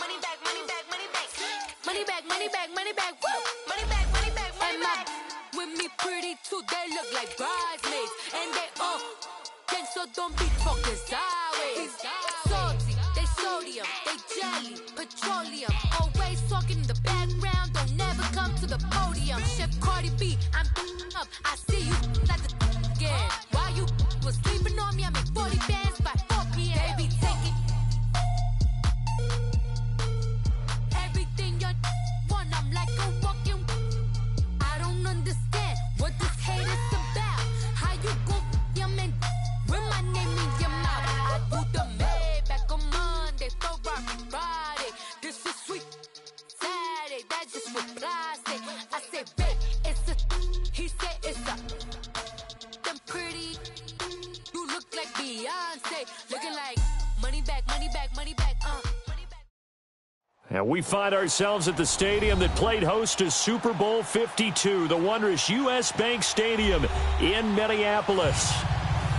money back, money back, money back. Money back, money back, money back, woo! Money back, money back, money back. With me pretty too, they look like bridesmaids. And they all gang, so don't be talking sideways. Salty, they sodium, they jelly, petroleum. Always talking in the background, don't never come to the podium. Chef Cardi B, I'm up, I see you like the again. While you was sleeping on me, I make 40 bands by 4 p.m. Baby, take it. Everything you want, I'm like a walking. I don't understand what this hate is about. How you go your man with my name in your mouth? I do the Maybach on Monday, Ferrari Friday. This is sweet Saturday, that's just what I say. I say, babe, it's a. He said it's a. Them pretty. You look like Beyonce, looking like money back, money back, money back, money back. And we find ourselves at the stadium that played host to Super Bowl 52, the wondrous U.S. Bank Stadium in Minneapolis.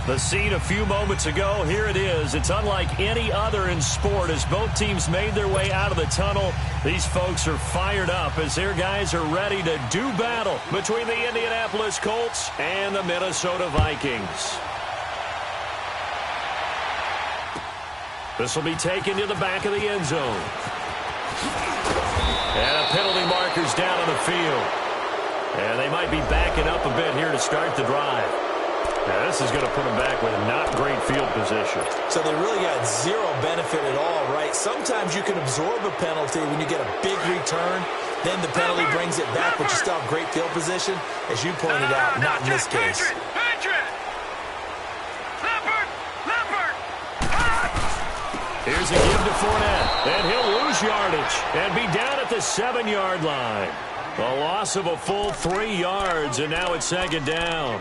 The scene a few moments ago, here it is. It's unlike any other in sport as both teams made their way out of the tunnel. These folks are fired up as their guys are ready to do battle between the Indianapolis Colts and the Minnesota Vikings. This will be taken to the back of the end zone. And a penalty marker's down on the field. And they might be backing up a bit here to start the drive. Now, this is going to put them back with not great field position. So they really got zero benefit at all, right? Sometimes you can absorb a penalty when you get a big return. Then the penalty brings it back, but you still have great field position. As you pointed out, not in this case. Here's a give to Fournette, and he'll lose yardage and be down at the 7-yard line. A loss of a full 3 yards, and now it's second down.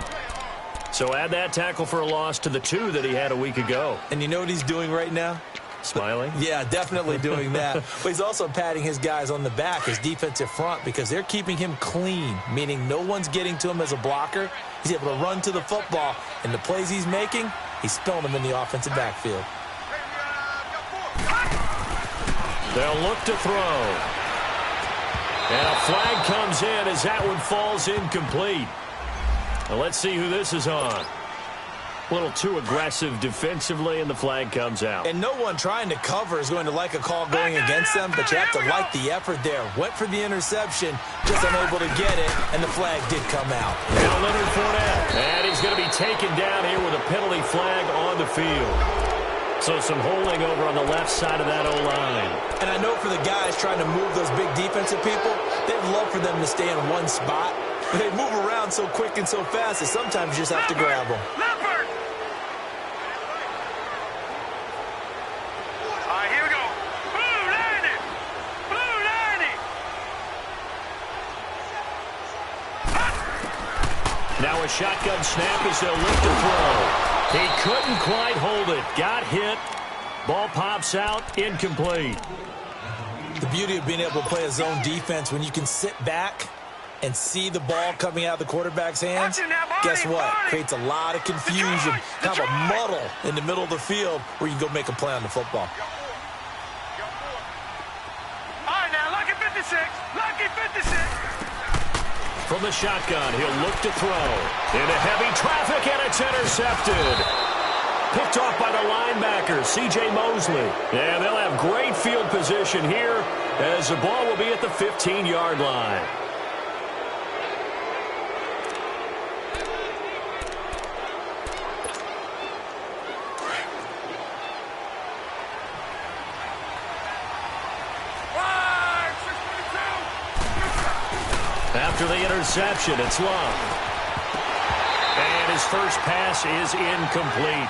So add that tackle for a loss to the 2 that he had a week ago. And you know what he's doing right now? Smiling? Yeah, definitely doing that. But he's also patting his guys on the back, his defensive front, because they're keeping him clean, meaning no one's getting to him as a blocker. He's able to run to the football, and the plays he's making, he's spilling them in the offensive backfield. They'll look to throw. And a flag comes in as that one falls incomplete. Well, let's see who this is on. A little too aggressive defensively, and the flag comes out. And no one trying to cover is going to like a call going against them, but you have to like the effort there. Went for the interception, just unable to get it, and the flag did come out. Now Leonard Fournette, and he's going to be taken down here with a penalty flag on the field. So some holding over on the left side of that O-line. And I know for the guys trying to move those big defensive people, they'd love for them to stay in one spot. But they move around so quick and so fast that sometimes you just have to grab them. All right, here we go. Blue lining. Blue lining. Now a shotgun snap as they'll look to throw. He couldn't quite hold it. Got hit. Ball pops out. Incomplete. The beauty of being able to play a zone defense when you can sit back and see the ball coming out of the quarterback's hands, guess what? Creates a lot of confusion, kind of a muddle in the middle of the field where you can go make a play on the football. All right, now, lucky 56. Lucky 56. From the shotgun, he'll look to throw. Into heavy traffic, and it's intercepted. Picked off by the linebacker, C.J. Mosley. And they'll have great field position here as the ball will be at the 15-yard line. After the interception, it's Love. And his first pass is incomplete.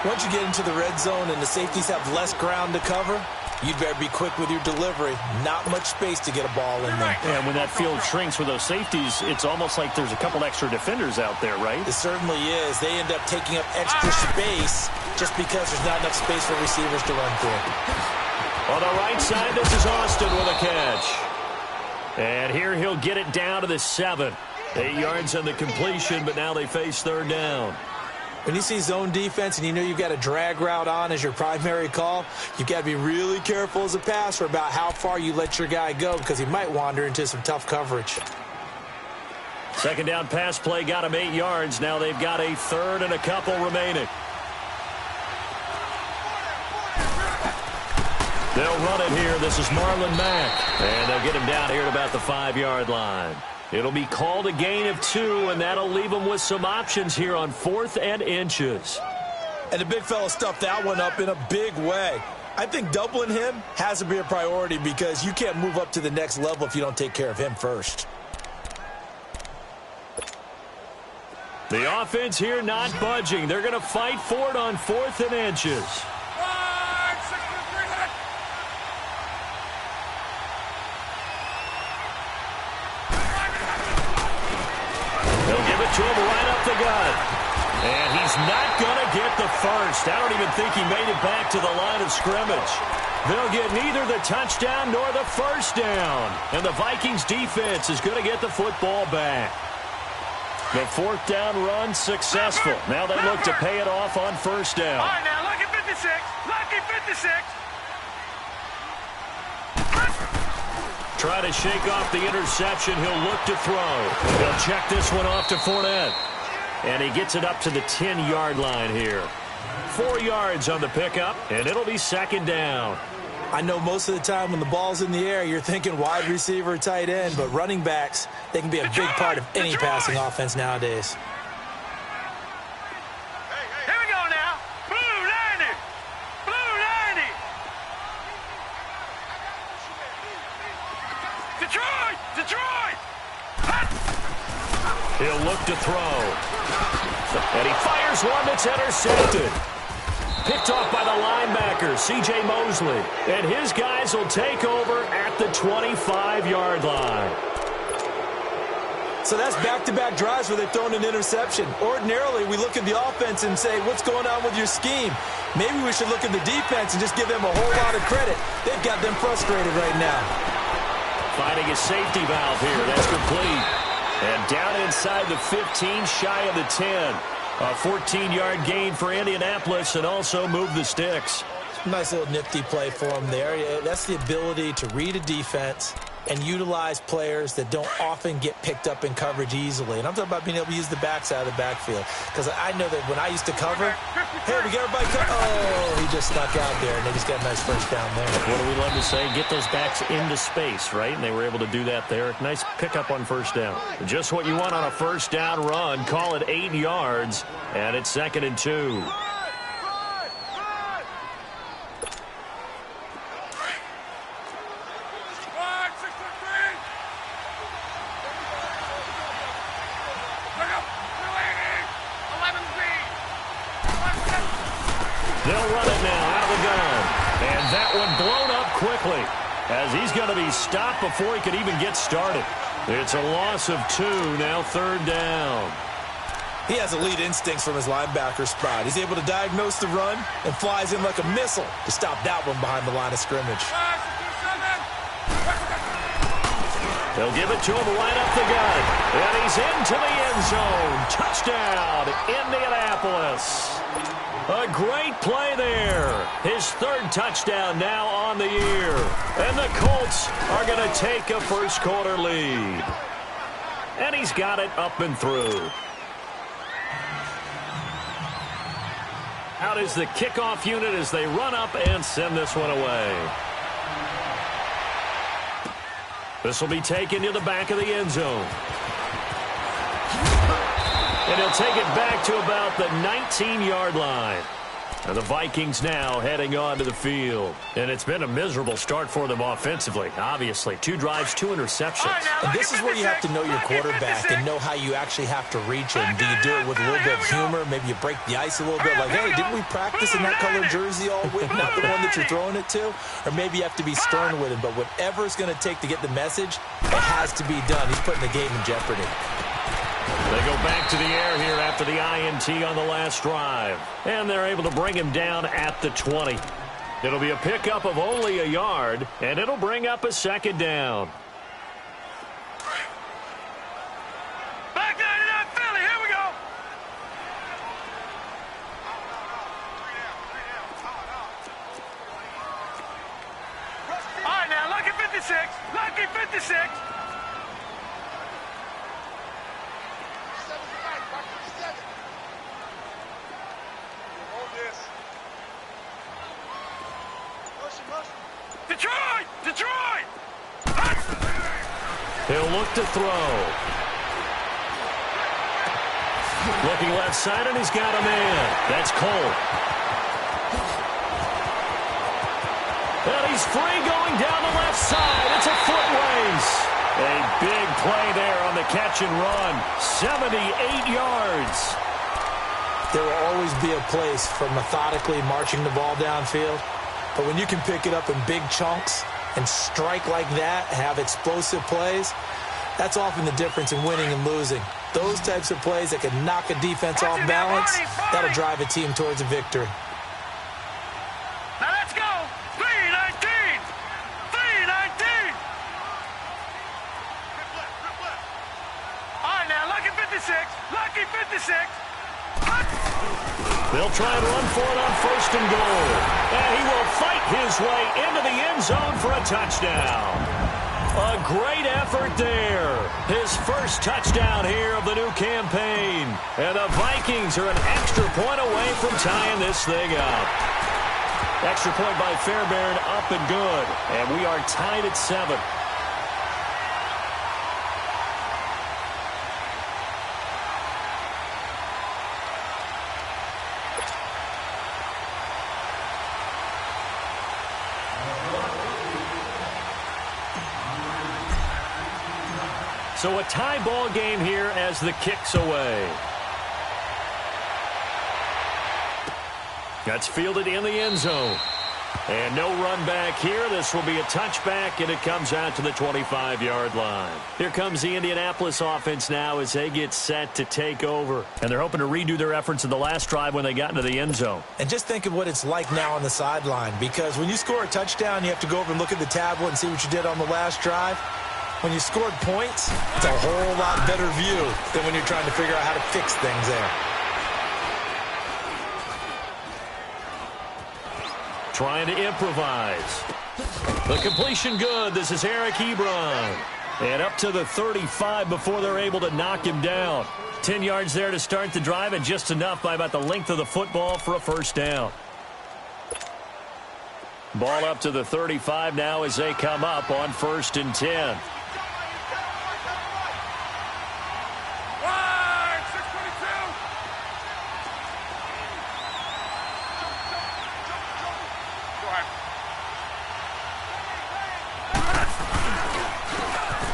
Once you get into the red zone and the safeties have less ground to cover, you'd better be quick with your delivery. Not much space to get a ball in there. And when that field shrinks with those safeties, it's almost like there's a couple extra defenders out there, right? It certainly is. They end up taking up extra space just because there's not enough space for receivers to run through. On the right side, this is Austin with a catch. And here he'll get it down to the 7. 8 yards on the completion, but now they face third down. When you see zone defense and you know you've got a drag route on as your primary call, you've got to be really careful as a passer about how far you let your guy go because he might wander into some tough coverage. Second down pass play got him 8 yards. Now they've got a third and a couple remaining. They'll run it here. This is Marlon Mack. And they'll get him down here at about the 5-yard line. It'll be called a gain of 2, and that'll leave them with some options here on 4th and inches. And the big fella stuffed that one up in a big way. I think doubling him has to be a priority because you can't move up to the next level if you don't take care of him first. The offense here not budging. They're going to fight for it on 4th and inches. To him right up the gut. And he's not going to get the first. I don't even think he made it back to the line of scrimmage. They'll get neither the touchdown nor the first down. And the Vikings defense is going to get the football back. The 4th down run successful. Now they look to pay it off on first down. All right, now look at 56. Look at 56. Try to shake off the interception. He'll look to throw. He'll check this one off to Fournette. And he gets it up to the 10-yard line here. 4 yards on the pickup, and it'll be second down. I know most of the time when the ball's in the air, you're thinking wide receiver, tight end, but running backs, they can be a big part of any passing offense nowadays. Here we go now. Blue 90. Blue 90. Detroit! Detroit! He'll look to throw. And he fires one that's intercepted. Picked off by the linebacker, C.J. Mosley. And his guys will take over at the 25-yard line. So that's back-to-back drives where they've thrown an interception. Ordinarily, we look at the offense and say, what's going on with your scheme? Maybe we should look at the defense and just give them a whole lot of credit. They've got them frustrated right now. Finding a safety valve here. That's complete. And down inside the 15, shy of the 10. A 14-yard gain for Indianapolis and also move the sticks. Nice little nifty play for them there. That's the ability to read a defense and utilize players that don't often get picked up in coverage easily. And I'm talking about being able to use the backside of the backfield. Because I know that when I used to cover, hey, we get everybody oh, he just snuck out there, and they just got a nice first down there. What do we love to say? Get those backs into space, right? And they were able to do that there. Nice pickup on first down. Just what you want on a first down run. Call it 8 yards, and it's 2nd and 2. They'll run it now out of the gun. And that one blown up quickly as he's going to be stopped before he could even get started. It's a loss of 2, now 3rd down. He has elite instincts from his linebacker spot. He's able to diagnose the run and flies in like a missile to stop that one behind the line of scrimmage. They'll give it to him right up the gut. And he's into the end zone. Touchdown, Indianapolis. A great play there. His 3rd touchdown now on the year. And the Colts are going to take a first-quarter lead. And he's got it up and through. Out is the kickoff unit as they run up and send this one away. This will be taken to the back of the end zone. And he'll take it back to about the 19-yard line. And the Vikings now heading onto the field. And it's been a miserable start for them offensively, obviously. 2 drives, 2 interceptions. And this is where you have to know your quarterback and know how you actually have to reach him. Do you do it with a little bit of humor? Maybe you break the ice a little bit. Like, hey, didn't we practice in that color jersey all week? Not the one that you're throwing it to? Or maybe you have to be stern with him. But whatever it's going to take to get the message, it has to be done. He's putting the game in jeopardy. They go back to the air here after the INT on the last drive. And they're able to bring him down at the 20. It'll be a pickup of only a yard, and it'll bring up a 2nd down. Back 99 Philly, here we go. 56. Lucky 56. Detroit! Detroit! He'll look to throw. Looking left side, and he's got a man. That's Cole. And he's free going down the left side. It's a foot race. A big play there on the catch and run. 78 yards. There will always be a place for methodically marching the ball downfield. But when you can pick it up in big chunks and strike like that, have explosive plays, that's often the difference in winning and losing. Those types of plays that can knock a defense off balance, that'll drive a team towards a victory. Now let's go. 319. 319. All right, now, lucky 56. Lucky 56. They'll try and run for it on 1st and goal. And he will fight his way into the end zone for a touchdown. A great effort there. His first touchdown here of the new campaign. And the Vikings are an extra point away from tying this thing up. Extra point by Fairbairn, up and good. And we are tied at 7. So a tie ball game here as the kick's away. That's fielded in the end zone. And no run back here. This will be a touchback, and it comes out to the 25-yard line. Here comes the Indianapolis offense now as they get set to take over. And they're hoping to redo their efforts in the last drive when they got into the end zone. And just think of what it's like now on the sideline, because when you score a touchdown, you have to go over and look at the tablet and see what you did on the last drive. When you scored points, it's a whole lot better view than when you're trying to figure out how to fix things there. Trying to improvise. The completion good. This is Eric Ebron. And up to the 35 before they're able to knock him down. 10 yards there to start the drive, and just enough by about the length of the football for a first down. Ball up to the 35 now as they come up on 1st and 10.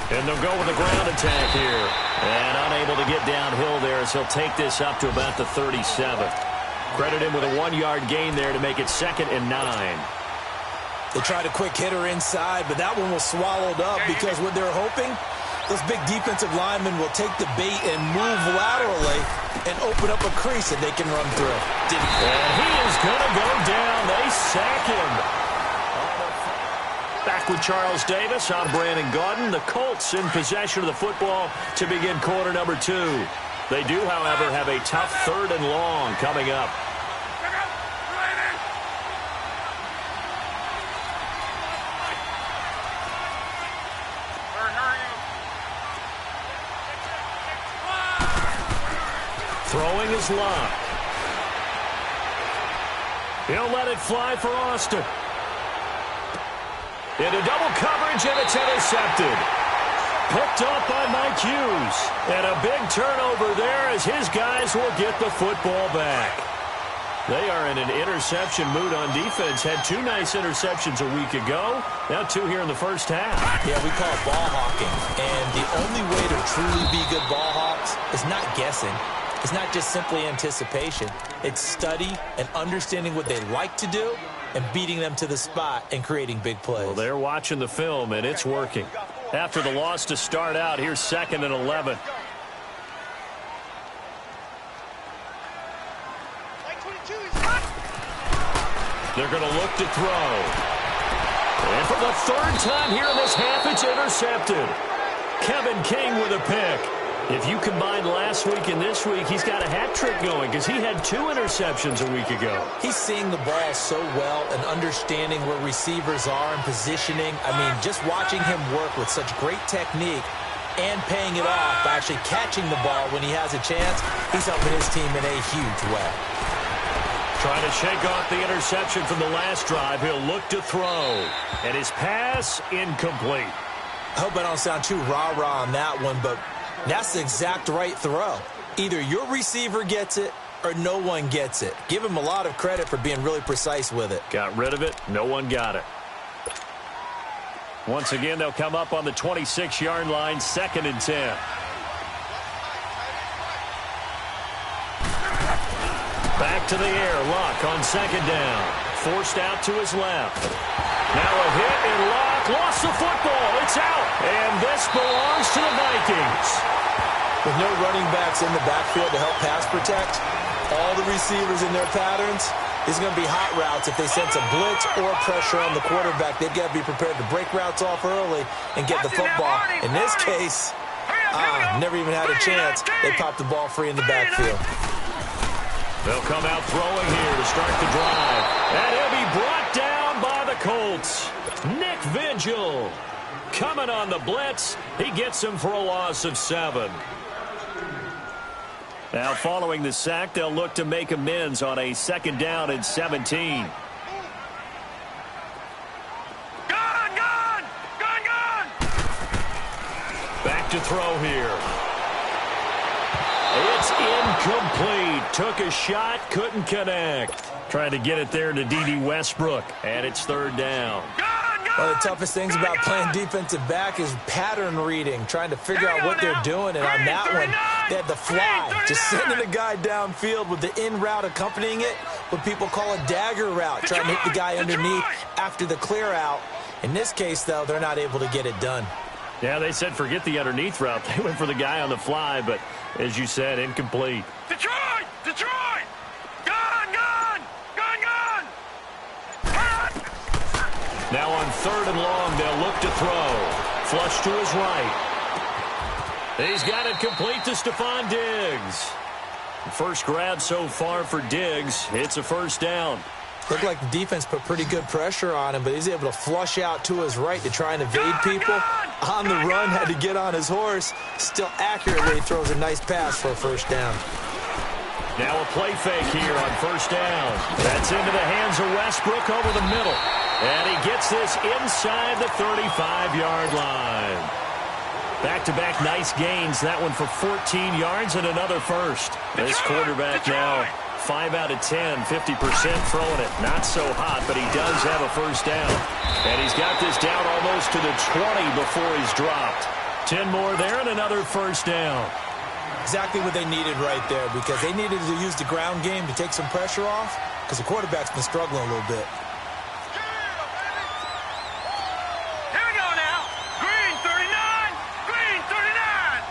And they'll go with a ground attack here. And unable to get downhill there as he'll take this up to about the 37. Credit him with a 1-yard gain there to make it 2nd and 9. They tried a quick hitter inside, but that one was swallowed up because what they're hoping, those big defensive linemen will take the bait and move laterally and open up a crease that they can run through. And he is going to go down. They sack him. Back with Charles Davis. I'm Brandon Gaudin. The Colts in possession of the football to begin quarter number 2. They do, however, have a tough 3rd and long coming up. Throwing is locked. He'll let it fly for Austin. Into double coverage, and it's intercepted. Picked up by Mike Hughes. And a big turnover there as his guys will get the football back. They are in an interception mood on defense. Had 2 nice interceptions a week ago. Now 2 here in the first half. Yeah, we call it ball hawking. And the only way to truly be good ball hawks is not guessing. It's not just simply anticipation. It's study and understanding what they like to do and beating them to the spot and creating big plays. Well, they're watching the film, and it's working. After the loss to start out, here's 2nd and 11. They're going to look to throw. And for the 3rd time here in this half, it's intercepted. Kevin King with a pick. If you combine last week and this week, he's got a hat trick going because he had 2 interceptions a week ago. He's seeing the ball so well and understanding where receivers are and positioning. I mean, just watching him work with such great technique and paying it off by actually catching the ball when he has a chance, he's helping his team in a huge way. Trying to shake off the interception from the last drive. He'll look to throw. And his pass incomplete. I hope I don't sound too rah-rah on that one, but that's the exact right throw. Either your receiver gets it or no one gets it. Give him a lot of credit for being really precise with it. Got rid of it. No one got it. Once again, they'll come up on the 26-yard line, 2nd and 10. Back to the air. Luck on 2nd down. Forced out to his left. Now a hit, and Luck lost the football. It's out. And this belongs to the Vikings. With no running backs in the backfield to help pass protect, all the receivers in their patterns, these are going to be hot routes. If they sense a blitz or pressure on the quarterback, they've got to be prepared to break routes off early and get the football. In this case, never even had a chance. They popped the ball free in the backfield. They'll come out throwing here to start the drive. And he'll be brought down by the Colts. Nick Vigil coming on the blitz. He gets him for a loss of 7. Now following the sack, they'll look to make amends on a 2nd down and 17. Back to throw here. It's incomplete. Took a shot, couldn't connect. Trying to get it there to D.D. Westbrook, and it's 3rd down. One of the toughest things about playing defensive back is pattern reading, trying to figure out what they're doing. And on that one, they had the fly, just sending the guy downfield with the in route accompanying it, what people call a dagger route, trying to hit the guy underneath after the clear out. In this case, though, they're not able to get it done. Yeah, they said forget the underneath route. They went for the guy on the fly, but as you said, incomplete. Detroit! Detroit! Now on 3rd and long, they'll look to throw. Flush to his right. He's got it complete to Stephon Diggs. First grab so far for Diggs. It's a 1st down. Looked like the defense put pretty good pressure on him, but he's able to flush out to his right to try and evade people. On the run, had to get on his horse. Still accurately throws a nice pass for a 1st down. Now a play fake here on 1st down. That's into the hands of Westbrook over the middle. And he gets this inside the 35-yard line. Back-to-back nice gains. That one for 14 yards and another 1st. This quarterback now 5 out of 10, 50% throwing it. Not so hot, but he does have a 1st down. And he's got this down almost to the 20 before he's dropped. 10 more there and another 1st down. Exactly what they needed right there, because they needed to use the ground game to take some pressure off, because the quarterback's been struggling a little bit. Here we go now. Green 39. Green 39.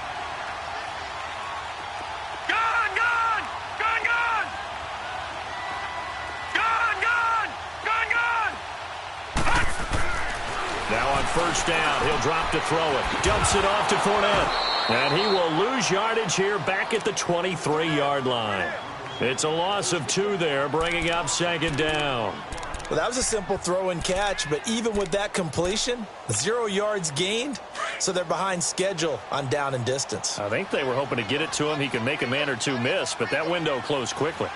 Gone, gone. Gone, gone. Gone, gone. Gone, gone. Now on 1st down, he'll drop to throw it. Dumps it off to Fournette. And he will lose yardage here back at the 23-yard line. It's a loss of 2 there, bringing up 2nd down. Well, that was a simple throw and catch, but even with that completion, 0 yards gained, so they're behind schedule on down and distance. I think they were hoping to get it to him. He could make a man or 2 miss, but that window closed quickly.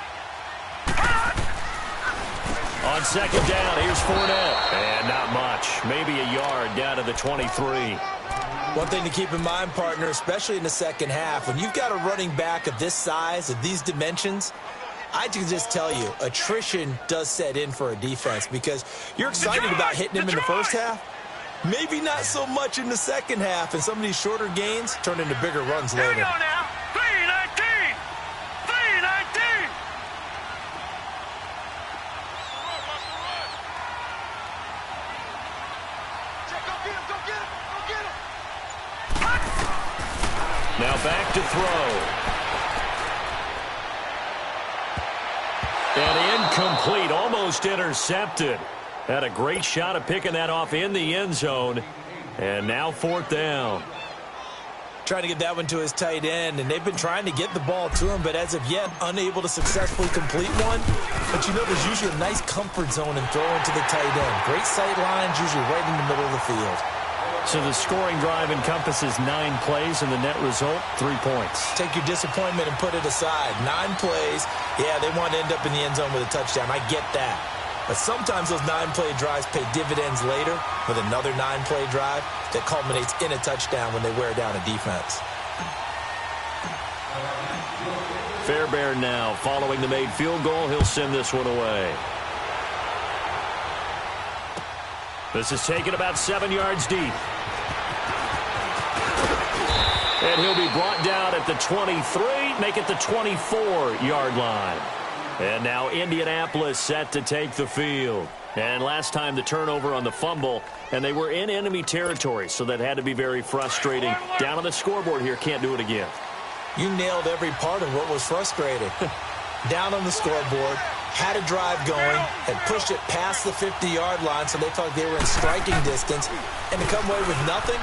On 2nd down, here's Fournette. And not much. Maybe a yard down to the 23. One thing to keep in mind, partner, especially in the 2nd half, when you've got a running back of this size, of these dimensions, I can just tell you, attrition does set in for a defense, because you're excited about hitting him in the 1st half, maybe not so much in the 2nd half, and some of these shorter gains turn into bigger runs later. Here we go now. 319. 319. Now back to throw. And incomplete, almost intercepted. Had a great shot of picking that off in the end zone. And now 4th down. Trying to get that one to his tight end, and they've been trying to get the ball to him, but as of yet, unable to successfully complete one. But you know, there's usually a nice comfort zone in throwing to the tight end. Great sight lines, usually right in the middle of the field. So the scoring drive encompasses 9 plays, and the net result, 3 points. Take your disappointment and put it aside. 9 plays. Yeah, they want to end up in the end zone with a touchdown. I get that. But sometimes those 9-play drives pay dividends later with another 9-play drive that culminates in a touchdown when they wear down a defense. Fairbairn now following the made field goal. He'll send this one away. This is taken about 7 yards deep. And he'll be brought down at the 23, make it the 24-yard line. And now Indianapolis set to take the field. And last time the turnover on the fumble, and they were in enemy territory, so that had to be very frustrating. Down on the scoreboard here, can't do it again. You nailed every part of what was frustrating. Down on the scoreboard, had a drive going, had pushed it past the 50-yard line, so they thought they were in striking distance, and to come away with nothing,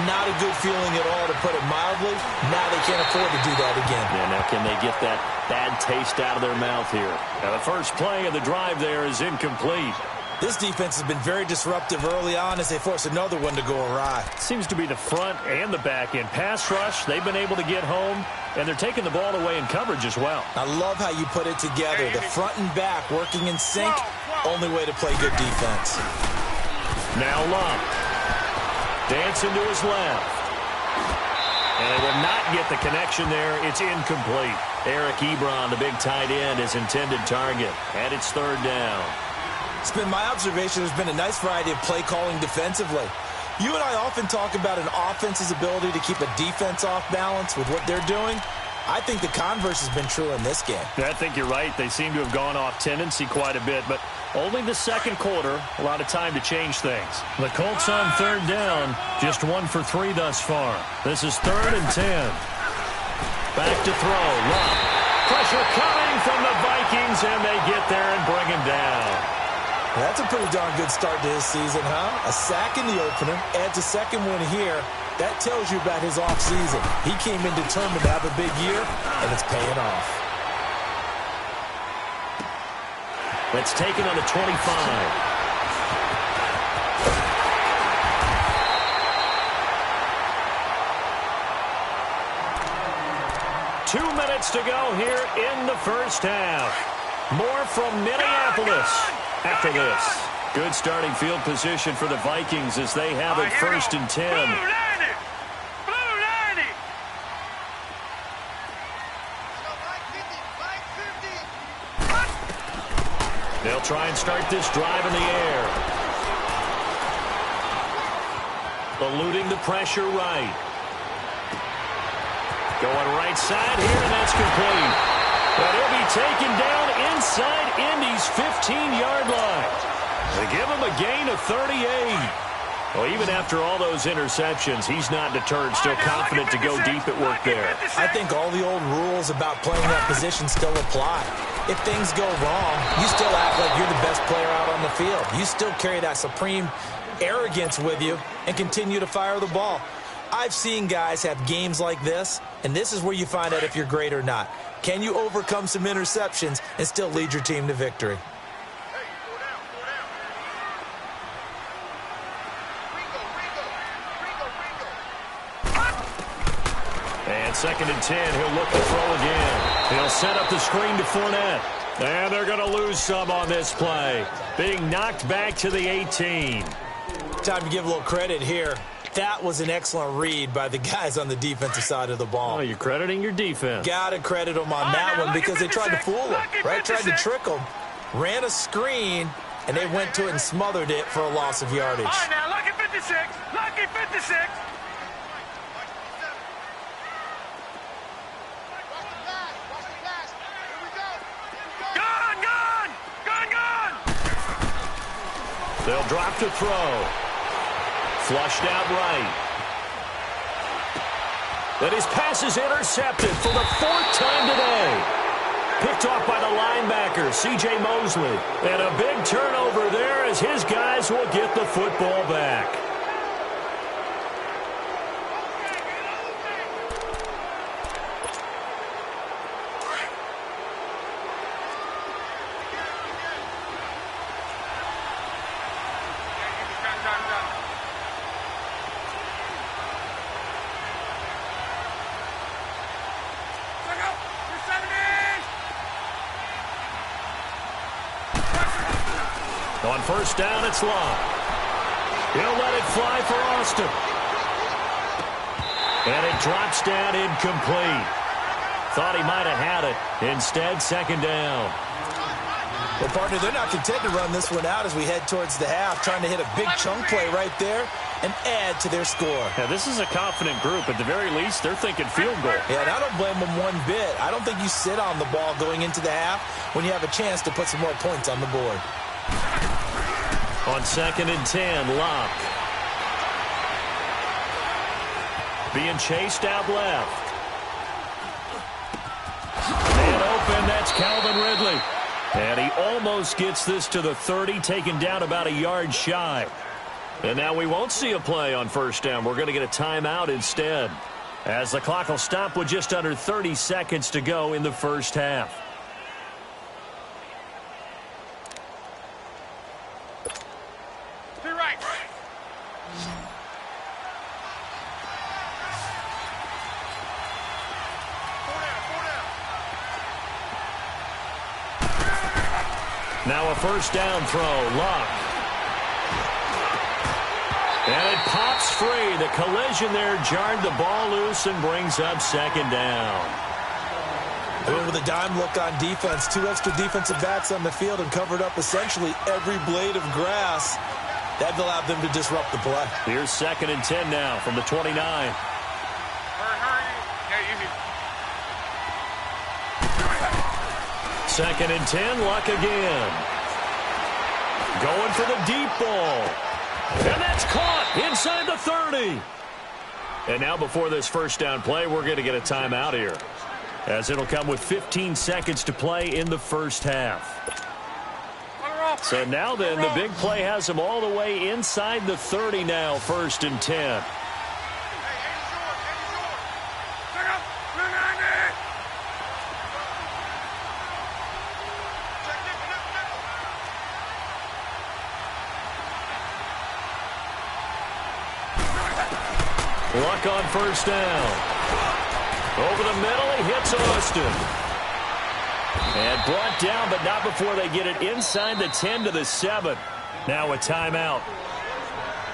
not a good feeling at all, to put it mildly. Now they can't afford to do that again. Yeah, now can they get that bad taste out of their mouth here? Now the first play of the drive there is incomplete. This defense has been very disruptive early on as they force another one to go awry. Seems to be the front and the back end. Pass rush, they've been able to get home, and they're taking the ball away in coverage as well. I love how you put it together. The front and back working in sync. Only way to play good defense. Now Lump. Dancing to his left. And they will not get the connection there. It's incomplete. Eric Ebron, the big tight end, is intended target. And it's 3rd down. It's been my observation there's been a nice variety of play calling defensively. You and I often talk about an offense's ability to keep a defense off balance with what they're doing. I think the converse has been true in this game. I think you're right. They seem to have gone off tendency quite a bit, but only the second quarter, a lot of time to change things. The Colts on 3rd down, just 1 for 3 thus far. This is 3rd and 10. Back to throw. Lump. Pressure coming from the Vikings, and they get there and bring him down. That's a pretty darn good start to his season, huh? A sack in the opener, adds a second one here. That tells you about his offseason. He came in determined to have a big year, and it's paying off. Let's take it on the 25. Two minutes to go here in the first half. More from Minneapolis after this. Good starting field position for the Vikings as they have it 1st and 10. They'll try and start this drive in the air. Eluding the pressure right. Going right side here, and that's complete. But he'll be taken down inside Indy's 15-yard line. They give him a gain of 38. Well, even after all those interceptions, he's not deterred, still confident to go deep at work there. I think all the old rules about playing that position still apply. If things go wrong, you still act like you're the best player out on the field. You still carry that supreme arrogance with you and continue to fire the ball. I've seen guys have games like this, and this is where you find out if you're great or not. Can you overcome some interceptions and still lead your team to victory? And 2nd and 10, he'll look to throw again. He'll set up the screen to Fournette. And they're going to lose some on this play. Being knocked back to the 18. Time to give a little credit here. That was an excellent read by the guys on the defensive side of the ball. Oh, you're crediting your defense. Got to credit them on that one because they tried to fool him, right? Tried to trick him. Ran a screen, and they went to it and smothered it for a loss of yardage. All right, now, lucky 56. Lucky 56. They'll drop to throw. Flushed out right. But his pass is intercepted for the 4th time today. Picked off by the linebacker, C.J. Mosley. And a big turnover there as his guys will get the football back. On first down, it's Locke. He'll let it fly for Austin. And it drops down incomplete. Thought he might have had it. Instead, second down. Well, partner, they're not content to run this one out as we head towards the half, trying to hit a big chunk play right there and add to their score. Yeah, this is a confident group. At the very least, they're thinking field goal. Yeah, and I don't blame them one bit. I don't think you sit on the ball going into the half when you have a chance to put some more points on the board. On second and 10, Locke. Being chased out left. And open, that's Calvin Ridley. And he almost gets this to the 30, taken down about a yard shy. And now we won't see a play on first down. We're going to get a timeout instead, as the clock will stop with just under 30 seconds to go in the first half. To your right. Now a first down throw, Locke. And it pops free. The collision there jarred the ball loose and brings up second down. With a dime look on defense, 2 extra defensive backs on the field and covered up essentially every blade of grass. That allowed them to disrupt the play. Here's second and 10 now from the 29. Hurry. Yeah, easy. Second and 10, Luck again. Going for the deep ball. And that's caught inside the 30. And now before this first down play, we're going to get a timeout here, as it'll come with 15 seconds to play in the first half. So now then, the big play has them all the way inside the 30 now, first and 10. Luck on first down. Over the middle, he hits Austin. And brought down, but not before they get it inside the 10 to the 7. Now a timeout.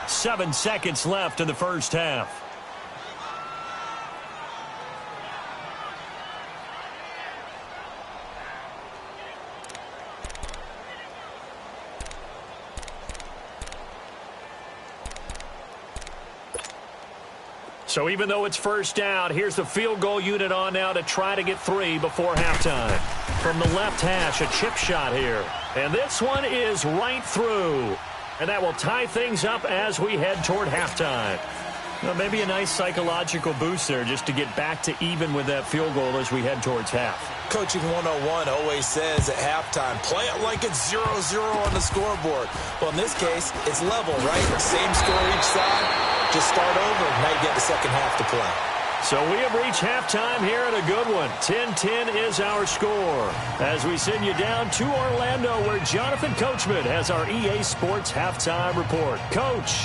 7 seconds left in the first half. So even though it's first down, here's the field goal unit on now to try to get 3 before halftime. From the left hash, a chip shot here. And this one is right through. And that will tie things up as we head toward halftime. Well, maybe a nice psychological boost there just to get back to even with that field goal as we head towards half. Coaching 101 always says at halftime, play it like it's 0-0 on the scoreboard. Well, in this case, it's level, right? Same score each side. Just start over, now you get the second half to play. So we have reached halftime here at a good one. 10-10 is our score, as we send you down to Orlando, where Jonathan Coachman has our EA Sports halftime report. Coach.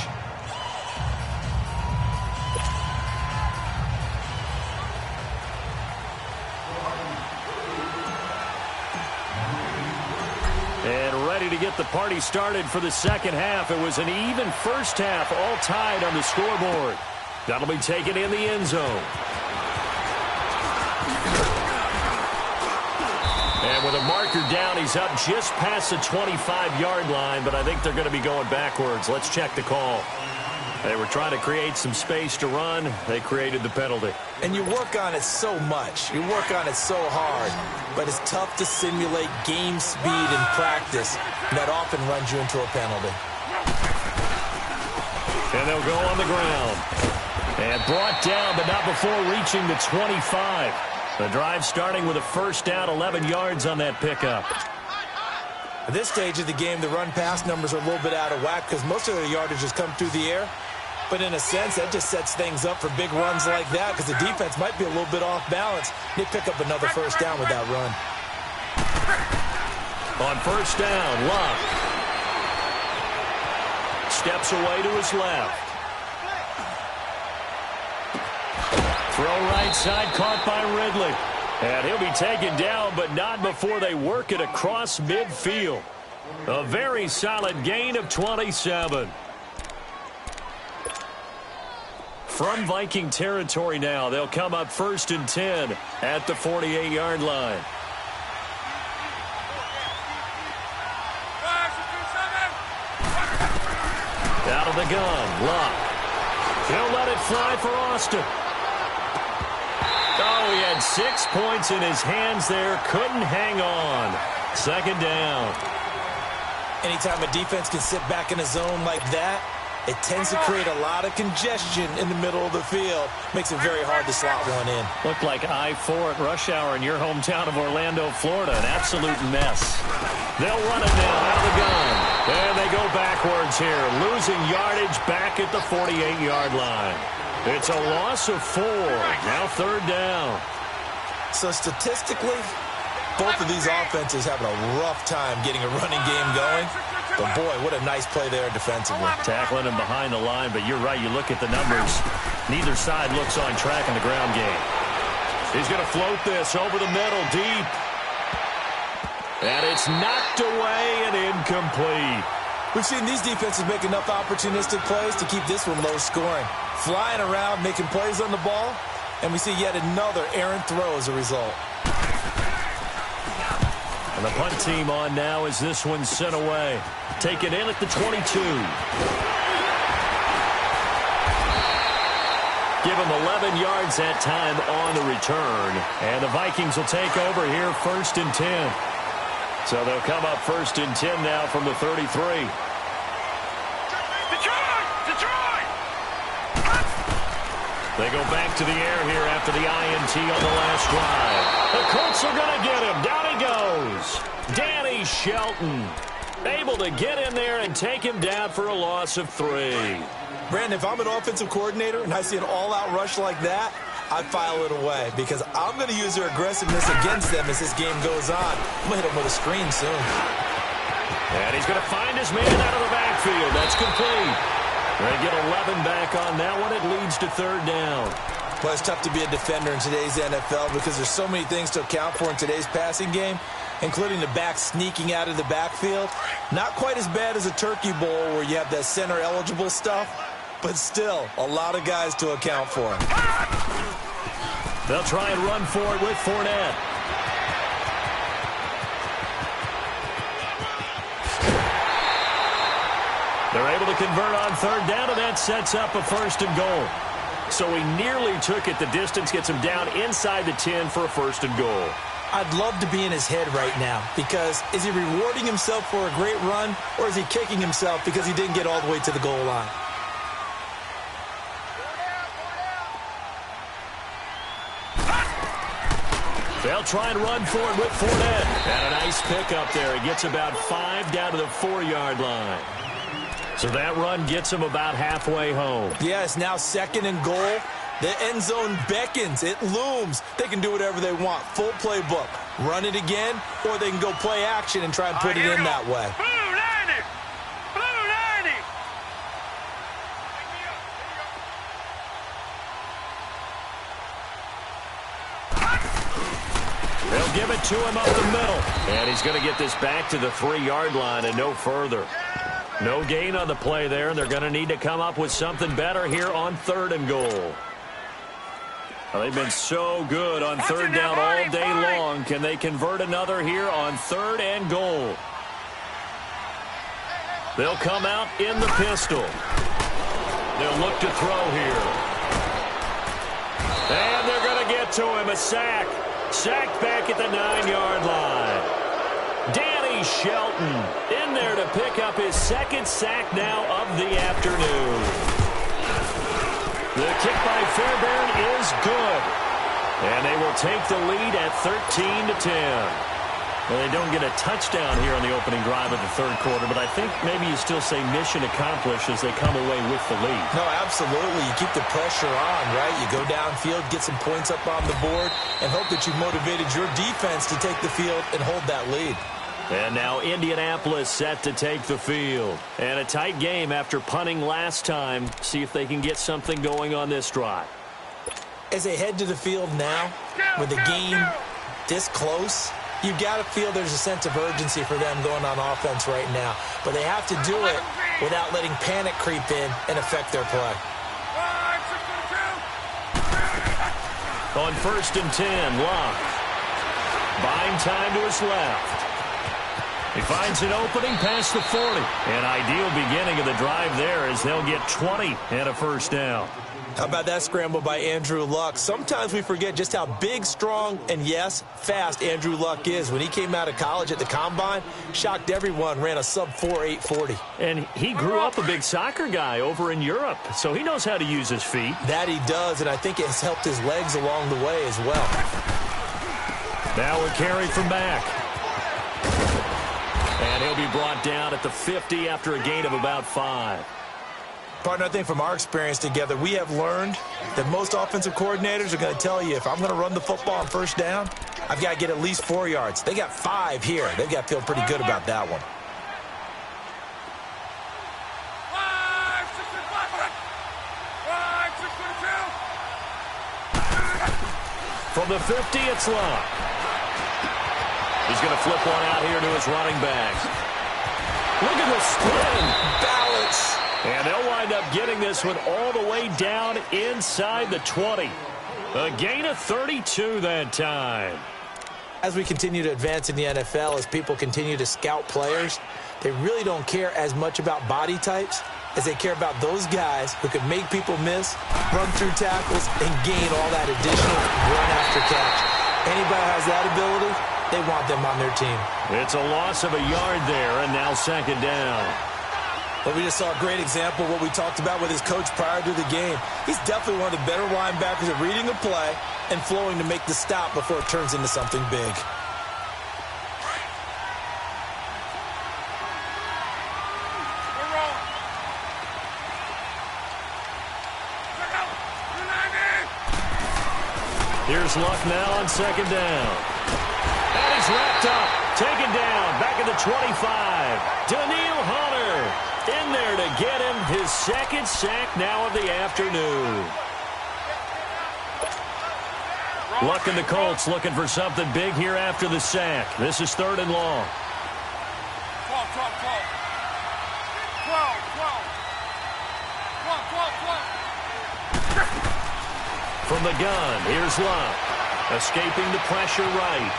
And ready to get the party started for the second half. It was an even first half, all tied on the scoreboard. That'll be taken in the end zone. And with a marker down, he's up just past the 25-yard line, but I think they're going to be going backwards. Let's check the call. They were trying to create some space to run. They created the penalty. And you work on it so much. You work on it so hard. But it's tough to simulate game speed in practice. And that often runs you into a penalty. And they'll go on the ground. And brought down, but not before reaching the 25. The drive starting with a first down, 11 yards on that pickup. At this stage of the game, the run-pass numbers are a little bit out of whack because most of their yardage has come through the air. But in a sense, that just sets things up for big runs like that because the defense might be a little bit off balance. They pick up another first down with that run. On first down, Locke steps away to his left. Throw right side, caught by Ridley. And he'll be taken down, but not before they work it across midfield. A very solid gain of 27. From Viking territory now, they'll come up 1st and 10 at the 48-yard line. Out of the gun, Luck. He'll let it fly for Austin. Oh, he had 6 points in his hands there. Couldn't hang on. 2nd down. Anytime a defense can sit back in a zone like that, it tends to create a lot of congestion in the middle of the field. Makes it very hard to slot one in. Looked like I-4 at rush hour in your hometown of Orlando, Florida. An absolute mess. They'll run it now out of the gun. And they go backwards here, losing yardage back at the 48-yard line. It's a loss of 4. Now 3rd down. So statistically, both of these offenses having a rough time getting a running game going. But, boy, what a nice play there defensively. Tackling him behind the line, but you're right. You look at the numbers. Neither side looks on track in the ground game. He's going to float this over the middle, deep. And it's knocked away and incomplete. We've seen these defenses make enough opportunistic plays to keep this one low scoring. Flying around, making plays on the ball, and we see yet another errant throw as a result. And the punt team on now as this one's sent away. Taken in at the 22. Give him 11 yards that time on the return. And the Vikings will take over here 1st and 10. So they'll come up 1st and 10 now from the 33. They go back to the air here after the INT on the last drive. The Colts are going to get him. Down he goes. Danny Shelton able to get in there and take him down for a loss of 3. Brandon, if I'm an offensive coordinator and I see an all-out rush like that, I file it away because I'm going to use their aggressiveness against them as this game goes on. I'm going to hit them with a screen soon. And he's going to find his man out of the backfield. That's complete. They get 11 back on that one. It leads to 3rd down. Well, it's tough to be a defender in today's NFL because there's so many things to account for in today's passing game, including the back sneaking out of the backfield. Not quite as bad as a Turkey Bowl where you have that center-eligible stuff, but still a lot of guys to account for. They'll try and run for it with Fournette. They're able to convert on 3rd down, and that sets up a 1st and goal. So he nearly took it the distance, gets him down inside the 10 for a 1st and goal. I'd love to be in his head right now because is he rewarding himself for a great run or is he kicking himself because he didn't get all the way to the goal line? They'll try and run for it with Fournette. And a nice pickup there. He gets about 5 down to the 4-yard line. So that run gets him about halfway home. Yeah, it's now 2nd and goal. The end zone beckons. It looms. They can do whatever they want. Full playbook. Run it again, or they can go play action and try and put it in that way. Blue 90! Blue 90! They'll give it to him up the middle. And he's going to get this back to the 3-yard line and no further. No gain on the play there, and they're going to need to come up with something better here on 3rd and goal. Well, they've been so good on 3rd down all day long. Can they convert another here on 3rd and goal? They'll come out in the pistol. They'll look to throw here. And they're going to get to him. A sack. Sacked back at the 9-yard line. Danny Shelton in there to pick up his 2nd sack now of the afternoon. The kick by Fairbairn is good. And they will take the lead at 13-10. Well, they don't get a touchdown here on the opening drive of the 3rd quarter, but I think maybe you still say mission accomplished as they come away with the lead. No, absolutely. You keep the pressure on, right? You go downfield, get some points up on the board, and hope that you've motivated your defense to take the field and hold that lead. And now Indianapolis set to take the field. And a tight game after punting last time. See if they can get something going on this drive. As they head to the field now, with the game this close, You've got to feel there's a sense of urgency for them going on offense right now. But they have to do it without letting panic creep in and affect their play. On 1st and 10, Luck. Buying time to his left. He finds an opening past the 40. An ideal beginning of the drive there as they'll get 20 and a first down. How about that scramble by Andrew Luck? Sometimes we forget just how big, strong, and, yes, fast Andrew Luck is. When he came out of college at the Combine, shocked everyone, ran a sub-4 840. And he grew up a big soccer guy over in Europe, so he knows how to use his feet. That he does, and I think it has helped his legs along the way as well. Now a carry from back. And he'll be brought down at the 50 after a gain of about 5. Partner, I think from our experience together, we have learned that most offensive coordinators are going to tell you, if I'm going to run the football on first down, I've got to get at least 4 yards. They got 5 here. They've got to feel pretty good about that one. From the 50, it's Luck. He's going to flip one out here to his running backs. Look at the spin. Balance. And they'll wind up getting this one all the way down inside the 20. A gain of 32 that time. As we continue to advance in the NFL, as people continue to scout players, they really don't care as much about body types as they care about those guys who can make people miss, run through tackles, and gain all that additional run after catch. Anybody who has that ability, they want them on their team. It's a loss of a yard there, and now 2nd down. But we just saw a great example of what we talked about with his coach prior to the game. He's definitely one of the better linebackers at reading a play and flowing to make the stop before it turns into something big. Here's Luck now on 2nd down. And he's wrapped up, taken down, back at the 25. Daniil Hunter in there to get him his 2nd sack now of the afternoon. Luck and the Colts looking for something big here after the sack. This is 3rd and long. 12. From the gun, here's Luck. Escaping the pressure right.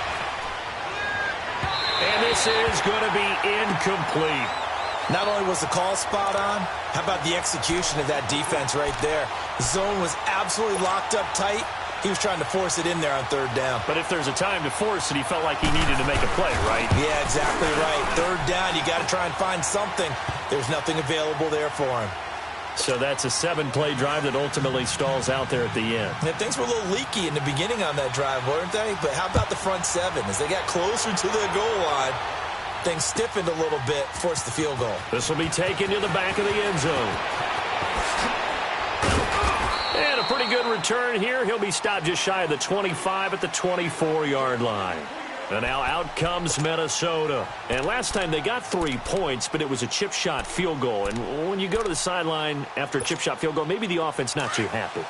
And this is going to be incomplete. Not only was the call spot on, how about the execution of that defense right there? The zone was absolutely locked up tight. He was trying to force it in there on 3rd down. But if there's a time to force it, he felt like he needed to make a play, right? Yeah, exactly right. 3rd down, you got to try and find something. There's nothing available there for him. So that's a 7-play drive that ultimately stalls out there at the end. And things were a little leaky in the beginning on that drive, weren't they? But how about the front 7? As they got closer to the goal line, things stiffened a little bit, forced the field goal. This will be taken to the back of the end zone. And a pretty good return here. He'll be stopped just shy of the 25 at the 24-yard line. And now out comes Minnesota. And last time they got 3 points, but it was a chip shot field goal. And when you go to the sideline after a chip shot field goal, maybe the offense not too happy.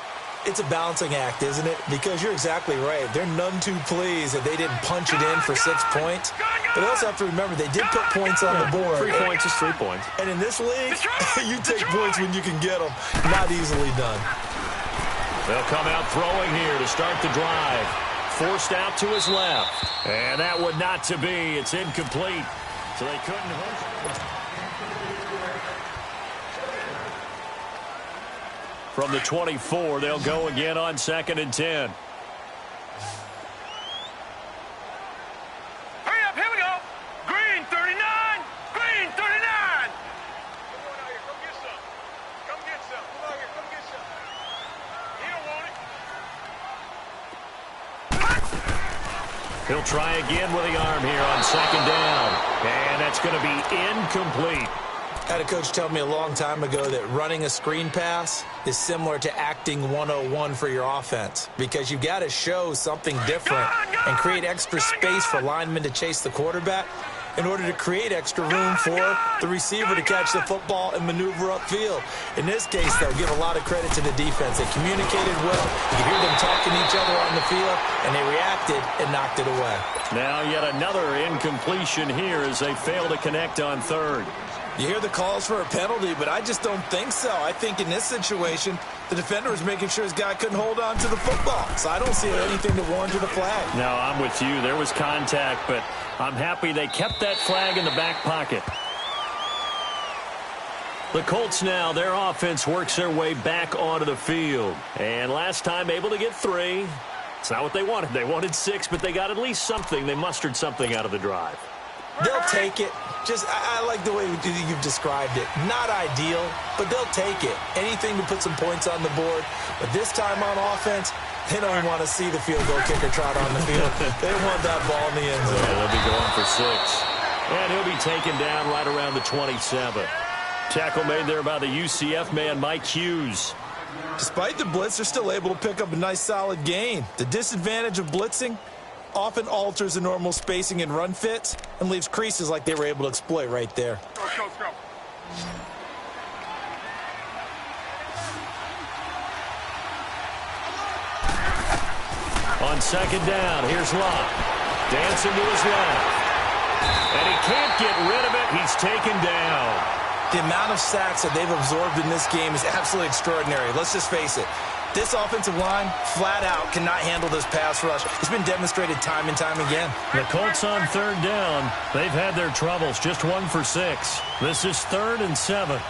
It's a balancing act, isn't it? Because you're exactly right. They're none too pleased that they didn't punch it in for 6 points. But they also have to remember they did put points on the board. 3 points is 3 points. And in this league, you take points when you can get them. Not easily done. They'll come out throwing here to start the drive. Forced out to his left. And that would not to be. It's incomplete. So they couldn't hook. From the 24, they'll go again on 2nd and 10. Hurry up, here we go. Green 39. Green 39. Come on out here, come get some. Come get some. Come out here, come get some. He don't want it. He'll try again with the arm here on 2nd down. And that's going to be incomplete. I had a coach tell me a long time ago that running a screen pass is similar to acting 101 for your offense, because you've got to show something different and create extra space for linemen to chase the quarterback. in order to create extra room for the receiver to catch the football and maneuver upfield. In this case, they'll give a lot of credit to the defense. They communicated well. You can hear them talking to each other on the field, and they reacted and knocked it away. Now yet another incompletion here as they fail to connect on third. You hear the calls for a penalty, but I just don't think so. I think in this situation, the defender was making sure his guy couldn't hold on to the football. So I don't see anything to warrant to the flag. No, I'm with you. There was contact, but I'm happy they kept that flag in the back pocket. The Colts now, their offense works their way back onto the field. And last time able to get 3. It's not what they wanted. They wanted 6, but they got at least something. They mustered something out of the drive. They'll take it. I like the way you've described it. Not ideal, but they'll take it. Anything to put some points on the board. But this time on offense, they don't want to see the field goal kicker trot on the field. They want that ball in the end zone. Yeah, they'll be going for 6. And he'll be taken down right around the 27. Tackle made there by the UCF man, Mike Hughes. Despite the blitz, they're still able to pick up a nice solid gain. The disadvantage of blitzing often alters the normal spacing and run fits and leaves creases like they were able to exploit right there. Go. On second down, here's Locke. Dancing to his left. And he can't get rid of it. He's taken down. The amount of sacks that they've absorbed in this game is absolutely extraordinary. Let's just face it. This offensive line, flat out, cannot handle this pass rush. It's been demonstrated time and time again. The Colts on third down. They've had their troubles. Just 1 for 6. This is 3rd and 7. 12.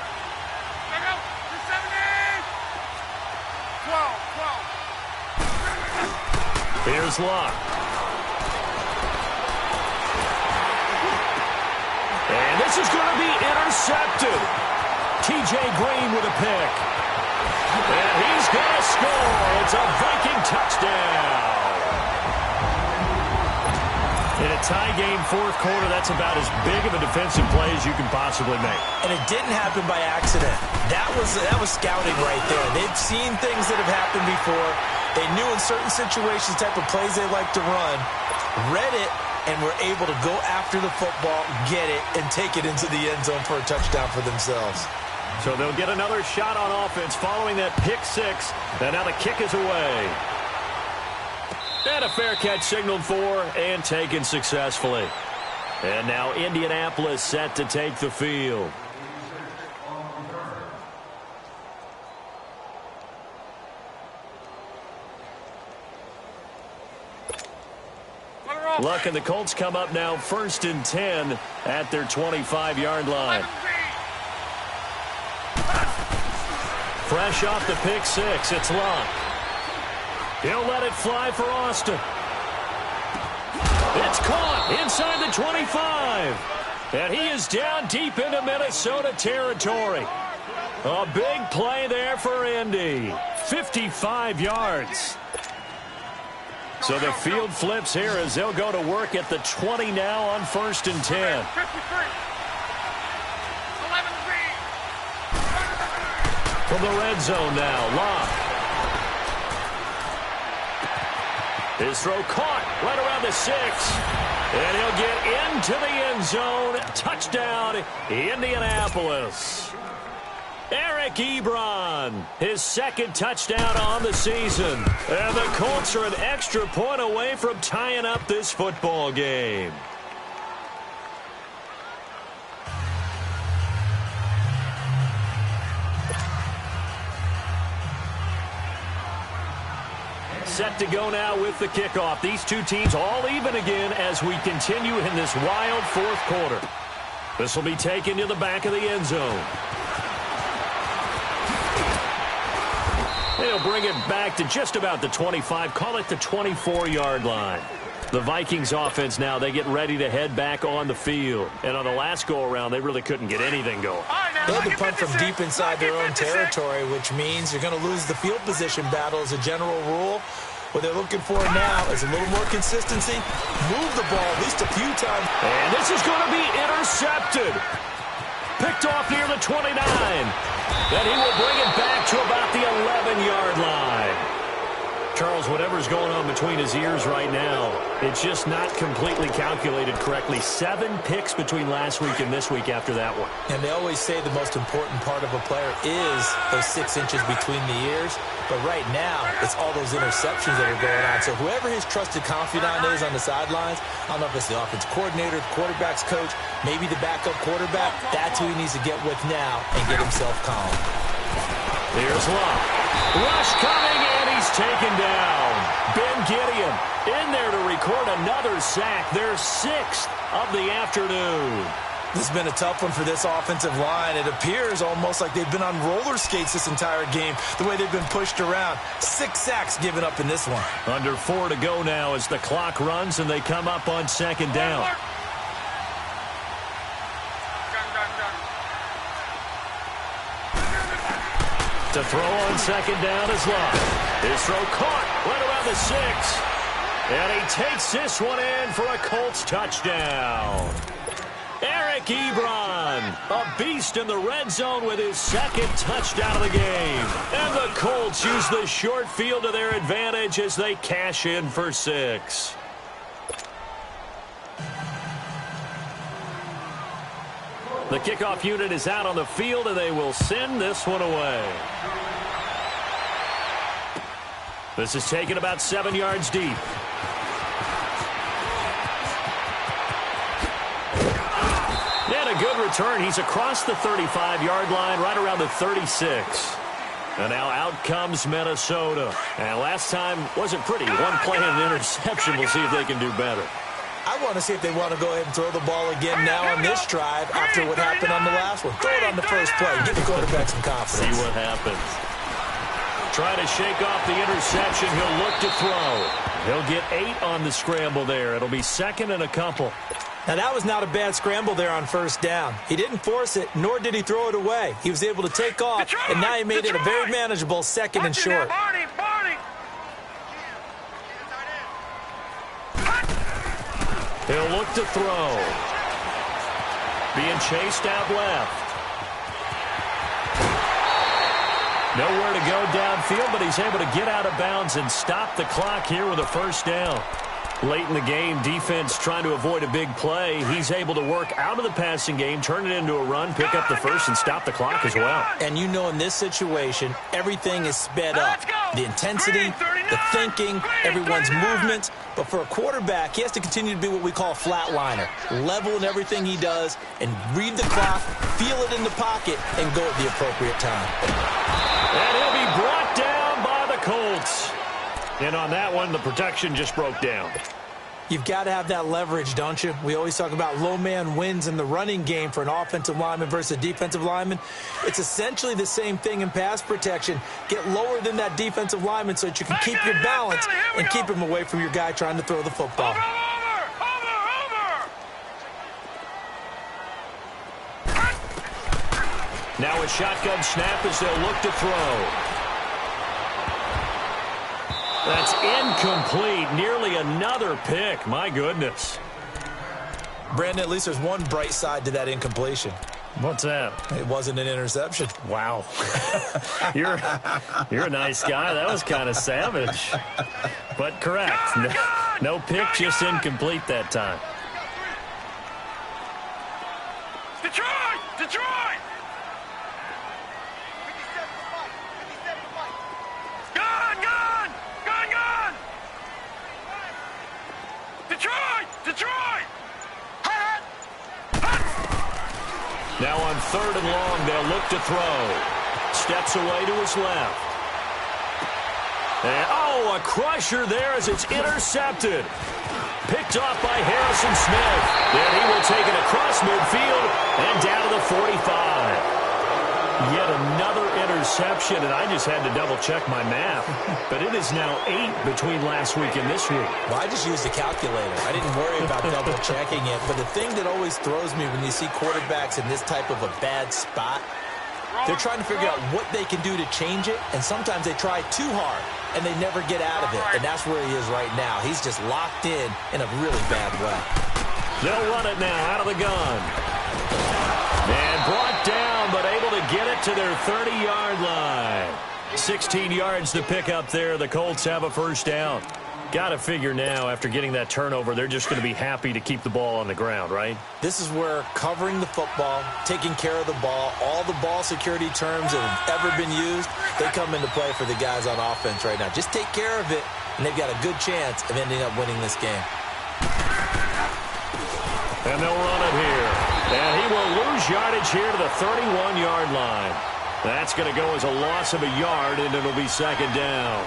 Here's Locke. And this is going to be intercepted. T.J. Green with a pick. And he's going to score. It's a Viking touchdown. In a tie game, 4th quarter, that's about as big of a defensive play as you can possibly make. And it didn't happen by accident. That was scouting right there. They've seen things that have happened before. They knew in certain situations the type of plays they like to run, read it, and were able to go after the football, get it, and take it into the end zone for a touchdown for themselves. So they'll get another shot on offense following that pick 6. And now the kick is away. And a fair catch signaled for and taken successfully. And now Indianapolis set to take the field. Luck and the Colts come up now 1st and 10 at their 25-yard line. Fresh off the pick 6, it's Luck. He'll let it fly for Austin. It's caught inside the 25. And he is down deep into Minnesota territory. A big play there for Indy. 55 yards. So the field flips here as they'll go to work at the 20 now on 1st and 10. From the red zone now, Locke. His throw caught right around the 6. And he'll get into the end zone. Touchdown, Indianapolis. Eric Ebron, his 2nd touchdown on the season. And the Colts are an extra point away from tying up this football game. Set to go now with the kickoff. These two teams all even again as we continue in this wild 4th quarter. This will be taken to the back of the end zone. They'll bring it back to just about the 25, call it the 24-yard line. The Vikings offense now, they get ready to head back on the field. And on the last go-around, they really couldn't get anything going. They had to punt from deep inside their own territory, which means you're going to lose the field position battle as a general rule. What they're looking for now is a little more consistency. Move the ball at least a few times. And this is going to be intercepted. Picked off near the 29. Then he will bring it back to about the 11-yard line. Charles, whatever's going on between his ears right now, it's just not completely calculated correctly. 7 picks between last week and this week after that one. And they always say the most important part of a player is those 6 inches between the ears. But right now, it's all those interceptions that are going on. So whoever his trusted confidant is on the sidelines, I don't know if it's the offense coordinator, the quarterback's coach, maybe the backup quarterback, that's who he needs to get with now and get himself calm. Here's Love. Rush coming, and he's taken down. Ben Gideon in there to record another sack, their 6th of the afternoon. This has been a tough one for this offensive line. It appears almost like they've been on roller skates this entire game, the way they've been pushed around. 6 sacks given up in this one. Under 4 to go now as the clock runs, and they come up on 2nd down. To throw on 2nd down is Love. His throw caught right around the 6. And he takes this one in for a Colts touchdown. Eric Ebron, a beast in the red zone with his 2nd touchdown of the game. And the Colts use the short field to their advantage as they cash in for 6. The kickoff unit is out on the field, and they will send this one away. This is taken about 7 yards deep. And a good return. He's across the 35-yard line, right around the 36. And now out comes Minnesota. And last time wasn't pretty. One play and an interception. We'll see if they can do better. I want to see if they want to go ahead and throw the ball again now on this drive after what happened on the last one. Throw it on the first play. Give the quarterback some confidence. See what happens. Trying to shake off the interception. He'll look to throw. He'll get 8 on the scramble there. It'll be 2nd and a couple. Now, that was not a bad scramble there on 1st down. He didn't force it, nor did he throw it away. He was able to take off, and now he made it a very manageable 2nd and short. He'll look to throw. Being chased out left. Nowhere to go downfield, but he's able to get out of bounds and stop the clock here with a 1st down. Late in the game, defense trying to avoid a big play. He's able to work out of the passing game, turn it into a run, pick up the 1st, and stop the clock as well. And you know in this situation, everything is sped up. The intensity, the thinking, everyone's movement. But for a quarterback, he has to continue to be what we call a flatliner. Level in everything he does and read the clock, feel it in the pocket, and go at the appropriate time. And he'll be brought down by the Colts. And on that one, the protection just broke down. You've got to have that leverage, don't you? We always talk about low man wins in the running game for an offensive lineman versus a defensive lineman. It's essentially the same thing in pass protection. Get lower than that defensive lineman so that you can keep your balance and keep him away from your guy trying to throw the football. Now a shotgun snap as they'll look to throw. That's incomplete. Nearly another pick. My goodness. Brandon, at least there's one bright side to that incompletion. What's that? It wasn't an interception. Wow. You're a nice guy. That was kind of savage. But correct. No pick, just incomplete that time. Detroit! Detroit! Gone! Detroit! Detroit! Now on 3rd and long, they'll look to throw. Steps away to his left. And, a crusher there as it's intercepted. Picked off by Harrison Smith. Then he will take it across midfield and down to the 45. Yet another interception, and I just had to double-check my math. But it is now 8 between last week and this week. Well, I just used a calculator. I didn't worry about double-checking it. But the thing that always throws me when you see quarterbacks in this type of a bad spot, they're trying to figure out what they can do to change it, and sometimes they try too hard, and they never get out of it. And that's where he is right now. He's just locked in a really bad way. They'll run it now out of the gun. And brought down, but able to get it to their 30-yard line. 16 yards to pick up there. The Colts have a first down. Got to figure now, after getting that turnover, they're just going to be happy to keep the ball on the ground, right? This is where covering the football, taking care of the ball, all the ball security terms that have ever been used, they come into play for the guys on offense right now. Just take care of it, and they've got a good chance of ending up winning this game. And they'll run it here. And he will lose yardage here to the 31-yard line. That's going to go as a loss of a yard, and it'll be second down.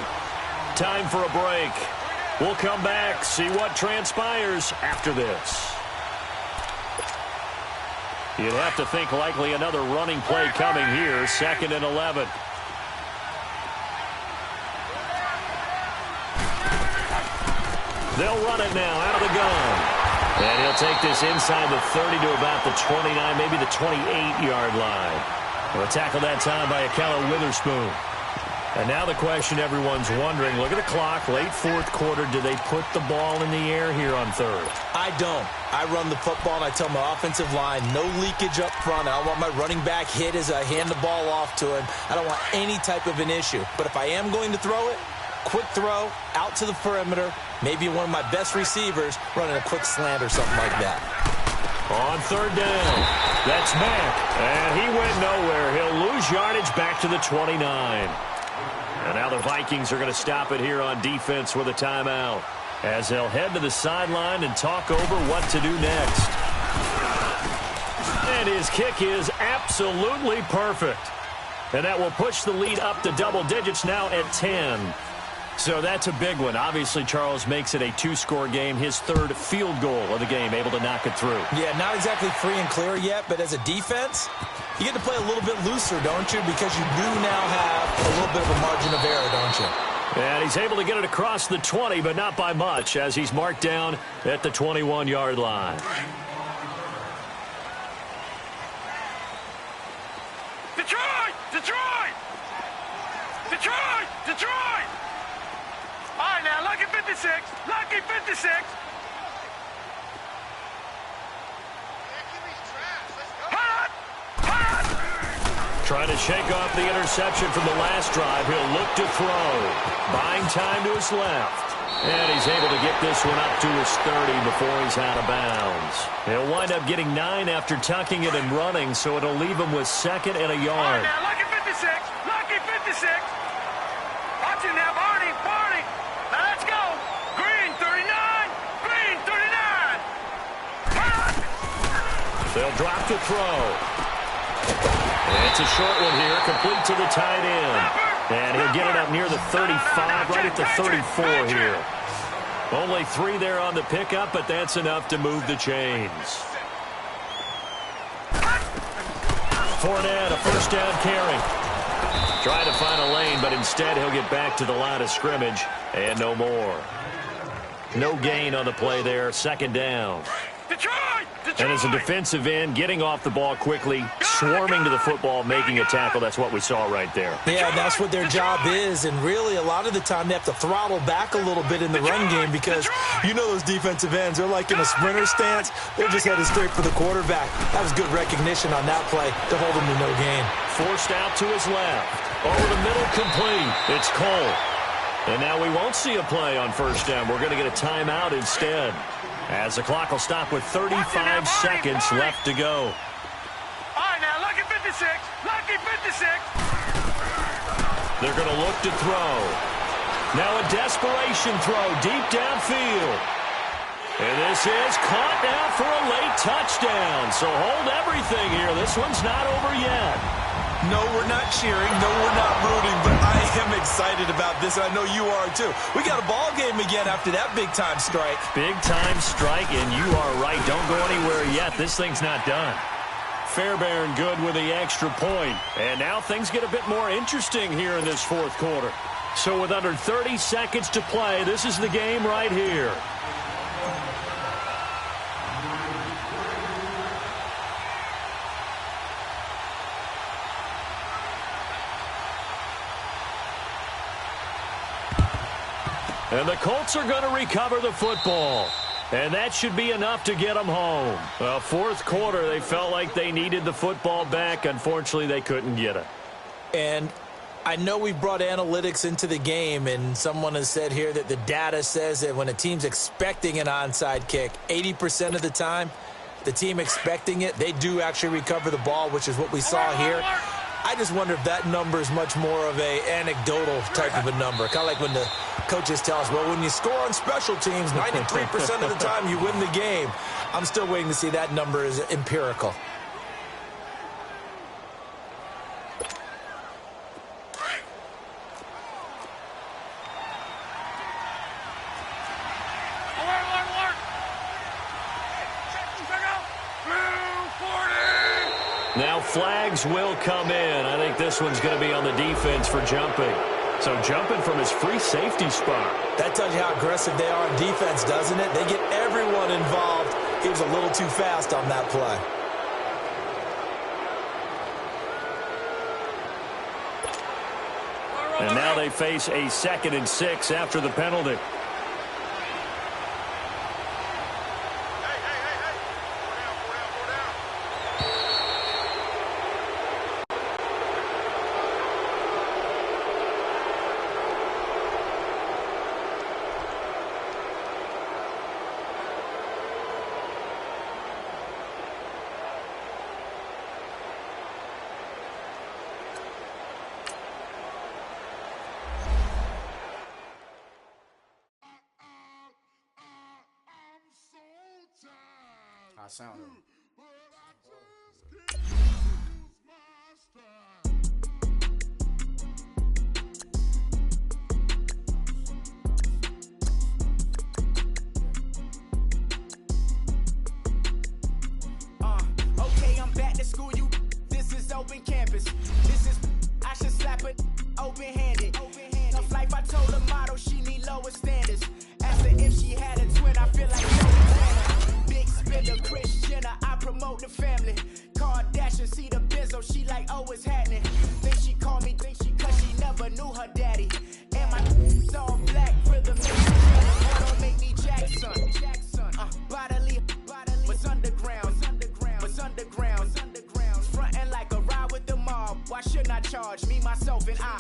Time for a break. We'll come back, see what transpires after this. You'd have to think likely another running play coming here, 2nd and 11. They'll run it now out of the gun. And he'll take this inside the 30 to about the 29, maybe the 28-yard line. Well, tackled that time by Akello Witherspoon. And now the question everyone's wondering, look at the clock, late fourth quarter, do they put the ball in the air here on third? I don't. I run the football, and I tell my offensive line, no leakage up front. I don't want my running back hit as I hand the ball off to him. I don't want any type of an issue. But if I am going to throw it, quick throw, out to the perimeter, maybe one of my best receivers running a quick slant or something like that. On third down, that's Mack, and he went nowhere. He'll lose yardage back to the 29. And now the Vikings are going to stop it here on defense with a timeout, as they'll head to the sideline and talk over what to do next. And his kick is absolutely perfect. And that will push the lead up to double digits now at 10. So that's a big one. Obviously, Charles makes it a 2-score game. His third field goal of the game, able to knock it through. Yeah, not exactly free and clear yet, but as a defense, you get to play a little bit looser, don't you? Because you do now have a little bit of a margin of error, don't you? And he's able to get it across the 20, but not by much, as he's marked down at the 21-yard line. Detroit! Detroit! Detroit! Detroit! All right, now, lucky 56. Lucky 56. Hot! Hot! Trying to shake off the interception from the last drive. He'll look to throw. Buying time to his left. And he's able to get this one up to his 30 before he's out of bounds. He'll wind up getting 9 after tucking it and running, so it'll leave him with 2nd and a yard. All right, now, lucky 56. Lucky 56. Watch it now, Barney. Barney. Now, let's go. Green 39. Green 39. Hot! They'll drop to throw. It's a short one here, complete to the tight end. And he'll get it up near the 35, right at the 34 here. Only 3 there on the pickup, but that's enough to move the chains. Fournette, a first down carry. Trying to find a lane, but instead he'll get back to the line of scrimmage, and no more. No gain on the play there, 2nd down. And as a defensive end, getting off the ball quickly, swarming to the football, making a tackle, that's what we saw right there. Yeah, that's what their job is, and really a lot of the time they have to throttle back a little bit in the run game because you know those defensive ends, they're like in a sprinter stance. They're just headed straight for the quarterback. That was good recognition on that play to hold him to no gain. Forced out to his left. Over the middle, complete. It's Cole. And now we won't see a play on first down. We're going to get a timeout instead, as the clock will stop with 35 seconds left to go. All right, now, lucky 56. Lucky 56. They're going to look to throw. Now a desperation throw deep downfield. And this is caught now for a late touchdown. So hold everything here. This one's not over yet. No, we're not cheering. No, we're not rooting. But I am excited about this, and I know you are too. We got a ball game again after that big-time strike. Big-time strike, and you are right. Don't go anywhere yet. This thing's not done. Fairbairn good with the extra point. And now things get a bit more interesting here in this fourth quarter. So with under 30 seconds to play, this is the game right here. And the Colts are going to recover the football. And that should be enough to get them home. Well, fourth quarter, they felt like they needed the football back. Unfortunately, they couldn't get it. And I know we've brought analytics into the game, and someone has said here that the data says that when a team's expecting an onside kick, 80% of the time, the team expecting it, they do actually recover the ball, which is what we saw here. I just wonder if that number is much more of a anecdotal type of a number. Kind of like when the coaches tell us, well, when you score on special teams, 93% of the time you win the game. I'm still waiting to see that number is empirical. Now flags will come in. I think this one's going to be on the defense for jumping. So jumping from his free safety spot. That tells you how aggressive they are in defense, doesn't it? They get everyone involved. He was a little too fast on that play. And now they face a 2nd and 6 after the penalty. I sound it. Okay, I'm back to school. This is open campus. I should slap it open-handed. Tough life, I told her motto, she need lower standards. Asked her if she had a twin, I feel like big spender, Christian, I promote the family. Kardashian, see the benzo, she like, oh, it's happening. Think she called me, cause she never knew her daddy. And my all black rhythm, don't make me Jackson. Bodily, was underground. Frontin' like a ride with the mob. Why shouldn't I charge me, myself, and I?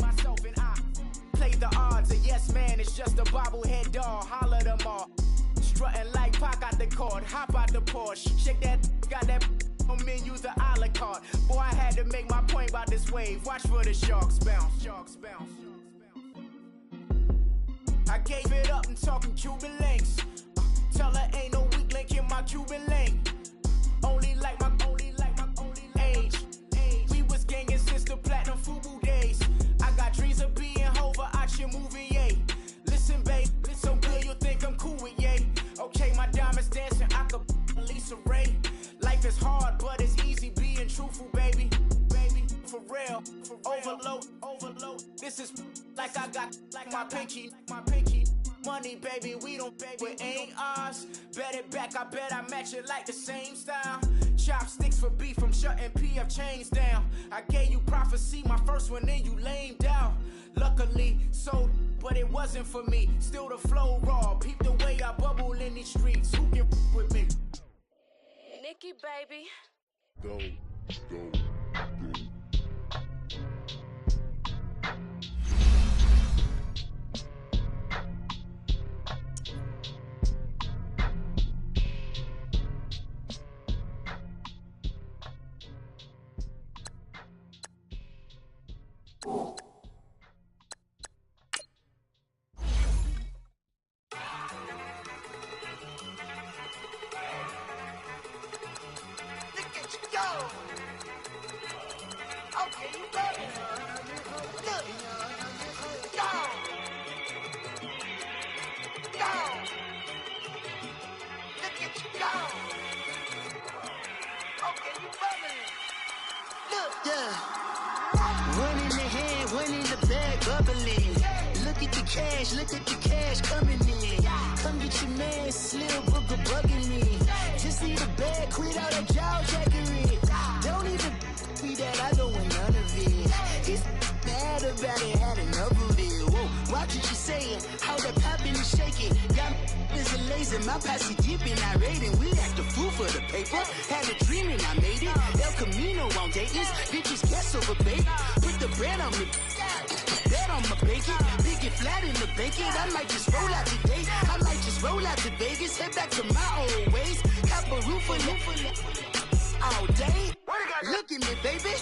Play the odds, a yes man is just a bobblehead doll. Holler them all. Strutting like Pac out the court, hop out the Porsche. Shake that, got that on menu, the a la carte. Boy, I had to make my point about this wave. Watch for the sharks bounce. I gave it up and talking Cuban links. Tell her ain't no weak link in my Cuban link. Only like my age. We was gangin' since the platinum FUBU days. I got dreams of being Hova out your movie, yay. Listen, babe, so good you think I'm cool with yay. Okay, my diamonds dancing, I could Lisa Ray. Life is hard, but it's easy being truthful, baby. For real, overload. This is like I got like my pinky. Money, baby, we don't pay, it ain't ours. Bet it back, I bet I match it like the same style. Chopsticks for beef from shutting PF chains down. I gave you prophecy, my first one, then you lamed out. Luckily, sold, but it wasn't for me. Still the flow raw, peep the way I bubble in these streets. Who can with me? Nikki, baby. Go. Look at the cash coming in. Come get your man, Slim Booker bugging me. Just need a bag, quit all that jaw jackery. Don't even be that, I don't want none of it. He's mad about it, had enough of it. Whoa, watch what you saying, how that poppin' and shaking. Got is a lazy, my posse deep and I raiding. We act a fool for the paper. Had a dream and I made it. El Camino on Dayton's, bitches guess over bait. Put the brand on me. I'ma bake it. Big it flat in the bake it. I might just roll out today. I might just roll out to Vegas. Head back to my old ways. Have a roof for all day. Look at me, baby.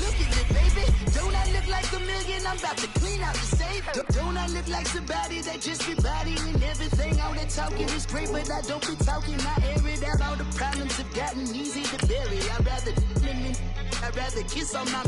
Look at me, baby. Don't I look like a million? I'm about to clean out the safe. Don't I look like somebody that just be bodying everything? All that talking is great, but I don't be talking. I air it out. All the problems have gotten easy to bury. I'd rather kiss on my